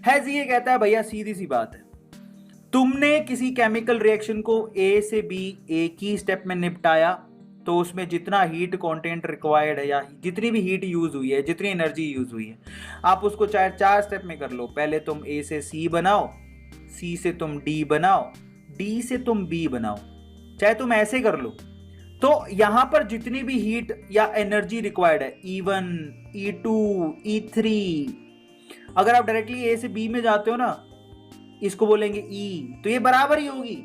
Has ये कहता है भैया सीधी सी बात है, तुमने किसी केमिकल रिएक्शन को ए से बी एक ही स्टेप में निपटाया, तो उसमें जितना हीट कंटेंट रिक्वायर्ड है या जितनी भी हीट यूज हुई है, जितनी एनर्जी यूज हुई है, आप उसको चाहे 4 स्टेप में कर लो। पहले तुम ए से सी बनाओ, सी से तुम डी बनाओ, डी से तुम बी बनाओ, चाहे तुम ऐसे कर लो। तो यहां पर जितनी भी हीट या एनर्जी रिक्वायर्ड है, E1, E2, E3, अगर आप डायरेक्टली ए से बी में जाते हो ना, इसको बोलेंगे ई, तो ये बराबर ही होगी।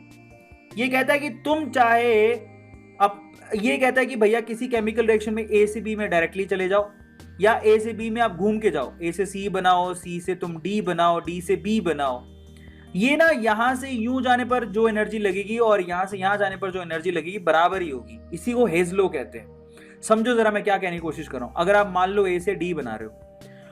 ये कहता है कि तुम चाहे, अब ये कहता है कि भैया किसी केमिकल रिएक्शन में ए से बी में डायरेक्टली चले जाओ, या ए से बी में आप घूम के जाओ, ए से सी बनाओ, सी से तुम डी बनाओ, डी से बी बनाओ। ये ना यहां से यूं जाने पर जो एनर्जी लगेगी और यहां से यहां जाने पर जो एनर्जी लगेगी बराबर ही होगी। इसी को हेज लॉ कहते हैं। समझो जरा मैं क्या कहने की कोशिश कर रहा हूं। अगर आप मान लो ए से डी बना रहे हो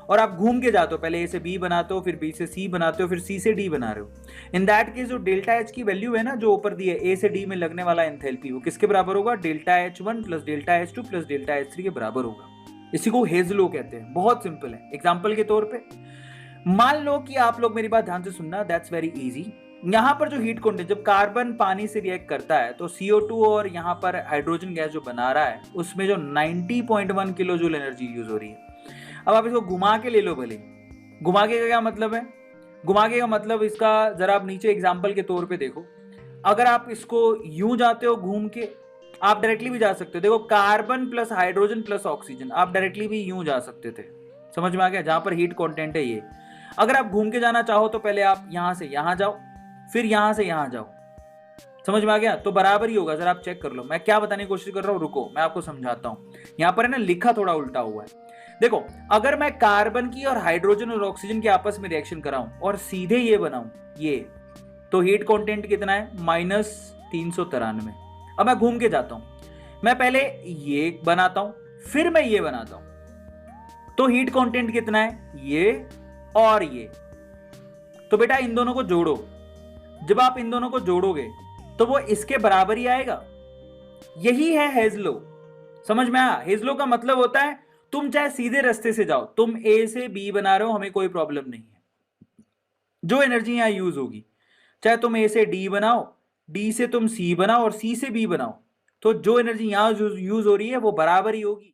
और आप घूम के जाते हो, पहले ए से बी बनाते हो, फिर बी से सी बनाते हो, फिर सी से डी बना रहे हो, इन दैट केस जो डेल्टा एच की वैल्यू है ना, जो ऊपर दी है ए से डी में लगने वाला एंथैल्पी, वो किसके बराबर होगा? Delta H1 plus delta H2 plus delta H3 के बराबर होगा। इसी को हेज लॉ कहते हैं। बहुत सिंपल है। एग्जाम्पल के तौर पे मान लो कि आप लोग मेरी बात ध्यान से सुनना, दैट्स वेरी इजी। यहां पर जो हीट कंटेंट, जब कार्बन पानी से रिएक्ट करता है तो CO2 और यहां पर हाइड्रोजन गैस जो बना रहा है, उसमें जो 90.1 किलो जूल एनर्जी यूज हो रही है। अब आप इसको घुमा के ले लो भले। घुमा के का क्या मतलब है? घुमा के का मतलब इसका जरा आप नीचे एग्जाम्पल के तौर पे देखो। अगर आप इसको यूं जाते हो घूम के, आप डायरेक्टली भी जा सकते हो। देखो, carbon plus hydrogen plus oxygen, आप डायरेक्टली भी यूं जा सकते थे। समझ में आ गया? जहां पर हीट कंटेंट है ये। अगर आप घूम के जाना चाहो तो पहले आप यहां से यहां जाओ, फिर यहां से यहां जाओ। समझ में आ गया? तो बराबर ही होगा। जरा आप चेक कर लो मैं क्या बताने की कोशिश कर रहा हूं। रुको मैं आपको समझाता हूं। यहां पर है ना, लिखा थोड़ा उल्टा हुआ है। देखो, अगर मैं कार्बन की और हाइड्रोजन और ऑक्सीजन के आपस में रिएक्शन कराऊं और सीधे ये बनाऊं ये, तो हीट कंटेंट कितना है? -393। अब मैं घूम के जाता हूं, मैं पहले ये बनाता हूं, फिर मैं ये बनाता हूं, तो हीट कंटेंट कितना है? ये और ये। तो बेटा इन दोनों को जोड़ो। जब आप इन दोनों को जोड़ोगे तो वो इसके बराबर ही आएगा। यही है हेज लॉ। समझ में आया? हेज लॉ का मतलब होता है तुम चाहे सीधे रास्ते से जाओ, तुम ए से बी बना रहे हो, हमें कोई प्रॉब्लम नहीं है। जो एनर्जी यहां यूज होगी, चाहे तुम ए से डी बनाओ, डी से तुम सी बनाओ और सी से बी बनाओ, तो जो एनर्जी यहां यूज हो रही है वो बराबर ही होगी।